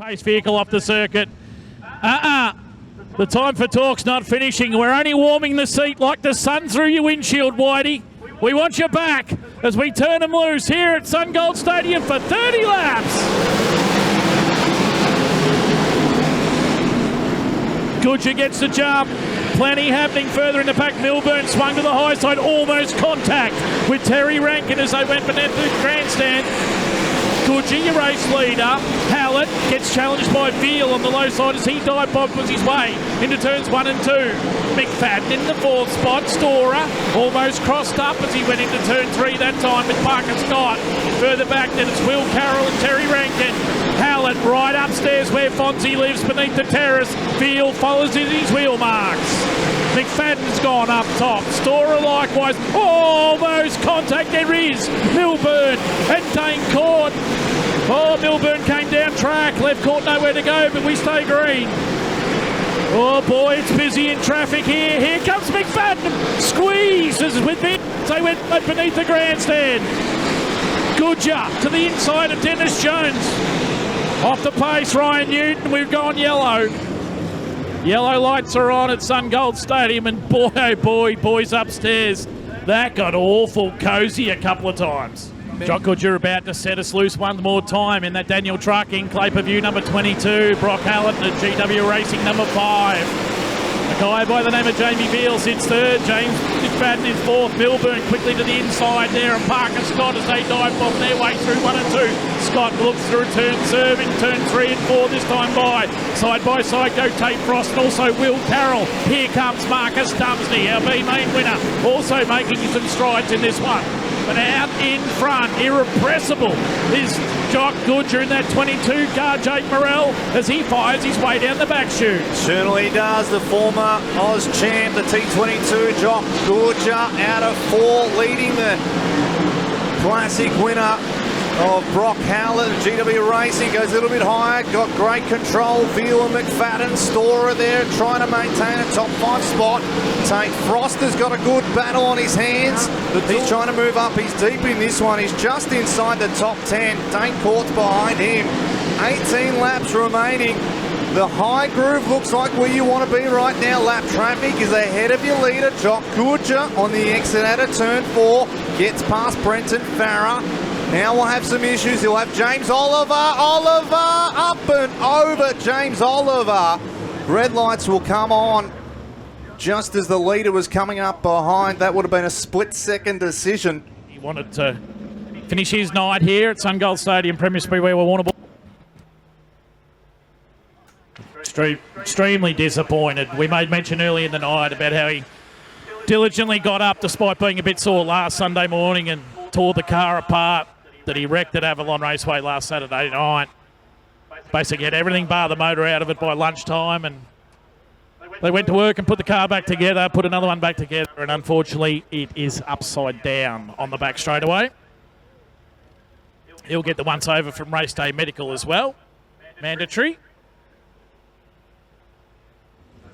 Pace vehicle off the circuit. The time for talk's not finishing. We're only warming the seat like the sun through your windshield, Whitey. We want you back as we turn them loose here at SunGold Stadium for 30 laps. Goodger gets the jump. Plenty happening further in the pack. Milburn swung to the high side, almost contact with Terry Rankin as they went beneath the grandstand. Goodger, your race leader. Hallett gets challenged by Veal on the low side as he dive bombs his way into turns 1 and 2. McFadden in the 4th spot. Storer almost crossed up as he went into turn 3 that time with Parker Scott. Further back then it's Will Carroll and Terry Rankin. Hallett right upstairs where Fonzie lives beneath the terrace. Veal follows in his wheel marks. McFadden's gone up top. Storer likewise. Almost contact. There is Milburn and Dane Court. Oh, Milburn came down track. Left Court nowhere to go, but we stay green. Oh boy, it's busy in traffic here. Here comes McFadden. Squeezes with it. They went beneath the grandstand. Goodger to the inside of Dennis Jones. Off the pace, Ryan Newton. We've gone yellow. Yellow lights are on at SunGold Stadium, and boy, oh boy, boys upstairs, that got awful cosy a couple of times. Jock Goodger about to set us loose one more time in that Daniel Trucking, Clay View number 22, Brock Hallett and GW Racing number 5. A guy by the name of Jamie Veal sits 3rd, James McFadden in 4th, Milburn quickly to the inside there, and Parker Scott as they dive bomb their way through 1 and 2. Scott looks through a turn, serving turn 3 and 4 this time by side go Tate Frost and also Will Carroll. Here comes Marcus Dumsney, our B main winner, also making some strides in this one. But out in front, irrepressible, is Jock Goodger in that 22 car, Jake Morrell, as he fires his way down the back chute. Certainly does. The former Oz champ, the T22, Jock Goodger, out of 4, leading the classic winner of Brock Hallett. GW Racing goes a little bit higher, got great control. Veal and McFadden, Storer there trying to maintain a top 5 spot. Tate Frost has got a good battle on his hands. He's trying to move up. He's deep in this one. He's just inside the top 10. Dane Court's behind him. 18 laps remaining. The high groove looks like where you want to be right now. Lap traffic is ahead of your leader, Jock Goodger, on the exit out of turn 4. Gets past Brenton Farah. Now we'll have some issues. He'll have James Oliver. Oliver up and over James Oliver. Red lights will come on just as the leader was coming up behind. That would have been a split-second decision. He wanted to finish his night here at SunGold Stadium, Premier Speedway, Warrnambool. Extremely disappointed. We made mention early in the night about how he diligently got up despite being a bit sore last Sunday morning and tore the car apart that he wrecked at Avalon Raceway last Saturday night. Basically had everything bar the motor out of it by lunchtime, and they went to work and put the car back together, put another one back together, and unfortunately it is upside down on the back straightaway. He'll get the once over from race day medical as well, mandatory.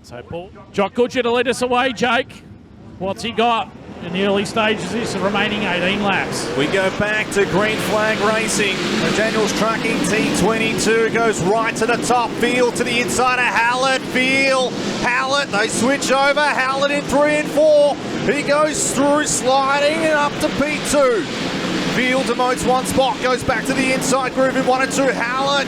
So Paul, Jock Goodger to lead us away. Jake, what's he got in the early stages? This the remaining 18 laps. We go back to green flag racing. The Daniels Trucking T22 goes right to the top. Veal to the inside of Hallett. Veal, Hallett, they switch over. Hallett in 3 and 4. He goes through sliding and up to P2. Veal demotes 1 spot, goes back to the inside groove in 1 and 2. Hallett,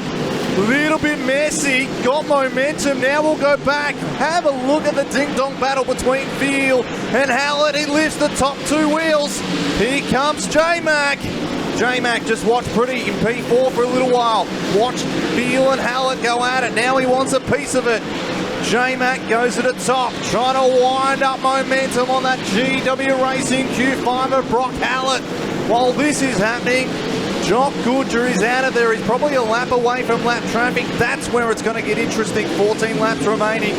little bit messy, got momentum. Now we'll go back, have a look at the ding-dong battle between Veal and Hallett. He lifts the top 2 wheels. Here comes J-Mac. J-Mac just watched pretty in P4 for a little while. Watched Veal and Hallett go at it. Now he wants a piece of it. J-Mac goes to the top, trying to wind up momentum on that GW Racing Q5 of Brock Hallett. While this is happening, Jock Goodger is out of there. He's probably a lap away from lap traffic. That's where it's going to get interesting. 14 laps remaining.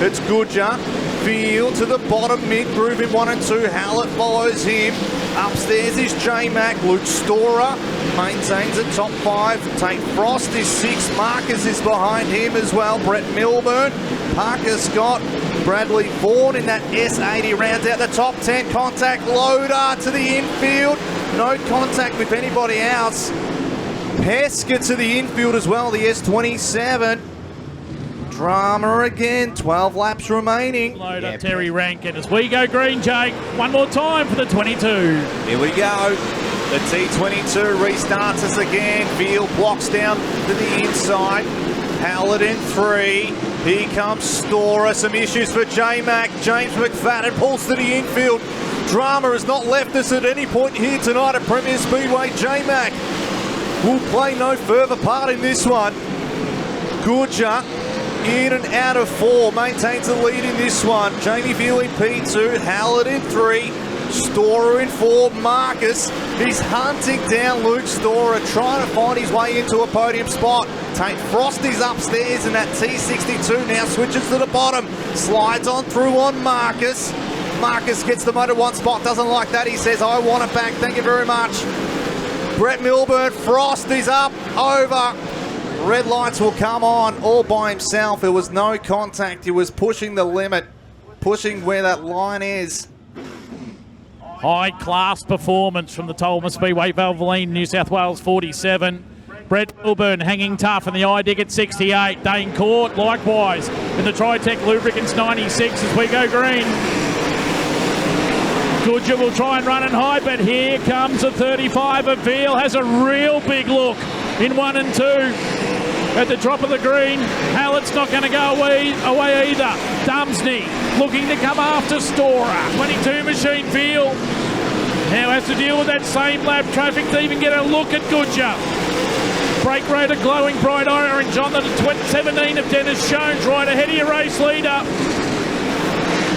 It's Goodger. Veal to the bottom, mid-groove in 1 and 2. Hallett follows him. Upstairs is J-Mac. Luke Storer maintains a top 5. Tate Frost is 6. Marcus is behind him as well. Brett Milburn. Parker Scott. Bradley Ford in that S80 rounds out the top 10. Contact loader to the infield. No contact with anybody else. Pesca to the infield as well, the S27. Drama again, 12 laps remaining. Load up Terry Rankin as we go green, Jake. One more time for the 22. Here we go. The T22 restarts us again. Veal blocks down to the inside. Howlett in 3. Here comes Storer. Some issues for J-Mac. James McFadden pulls to the infield. Drama has not left us at any point here tonight at Premier Speedway. J-Mac will play no further part in this one. Goodger in and out of 4, maintains the lead in this one. Jamie Veal in P2, Howlett in 3, Storer in 4. Marcus, he's hunting down Luke Storer, trying to find his way into a podium spot. Tate Frost is upstairs in that T62, now switches to the bottom, slides on through on Marcus. Marcus gets the motor 1 spot, doesn't like that. He says, I want it back, thank you very much. Brett Milburn, Frost is up, over. Red lights will come on all by himself. There was no contact. He was pushing the limit, pushing where that line is. High-class performance from the Tolma Speedway, Valvoline, New South Wales 47. Brett Milburn hanging tough in the I-Dig at 68. Dane Court likewise in the Tritech Lubricants 96 as we go green. Goodger will try and run and high, but here comes a 35 of Veal. Has a real big look in 1 and 2. At the drop of the green, Hallett's not going to go away either. Dumsney looking to come after Storer. 22 machine Veal now has to deal with that same lap traffic to even get a look at Goodger. Brake rotor glowing bright orange on the 17 of Dennis Jones, right ahead of your race leader.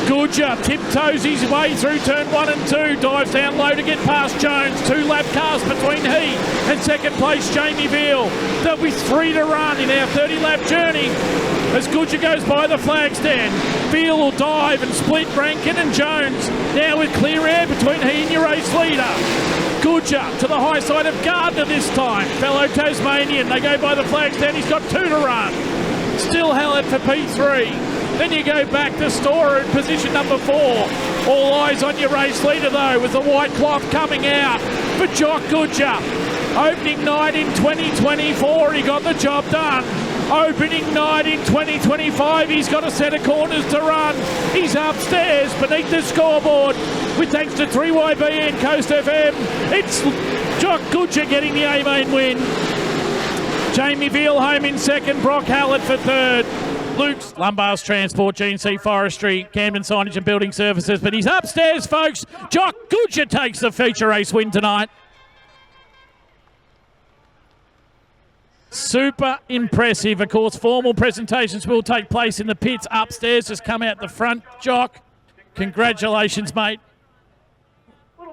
Goodger tiptoes his way through turn 1 and 2, dives down low to get past Jones. 2 lap cars between he and second place Jamie Veal. There'll be 3 to run in our 30 lap journey as Goodger goes by the flag stand. Veal will dive and split Rankin and Jones. Now with clear air between he and your race leader. Goodger to the high side of Gardner this time. Fellow Tasmanian, they go by the flag stand. He's got 2 to run. Still Hallett for P3. Then you go back to Storer in position number 4. All eyes on your race leader though, with the white cloth coming out for Jock Goodger. Opening night in 2024, he got the job done. Opening night in 2025, he's got a set of corners to run. He's upstairs beneath the scoreboard with thanks to 3YB and Coast FM. It's Jock Goodger getting the A-main win. Jamie Veal home in second, Brock Hallett for third. Luke's Lumbar's Transport, GNC Forestry, Camden Signage and Building Services. But he's upstairs, folks. Jock Goodger takes the feature race win tonight. Super impressive. Of course, formal presentations will take place in the pits upstairs. Just come out the front, Jock. Congratulations, mate.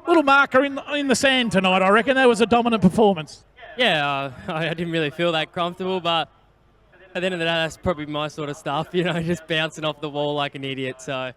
Little marker in the sand tonight, I reckon. That was a dominant performance. Yeah, I didn't really feel that comfortable, but at the end of the day, that's probably my sort of stuff, you know, just bouncing off the wall like an idiot. So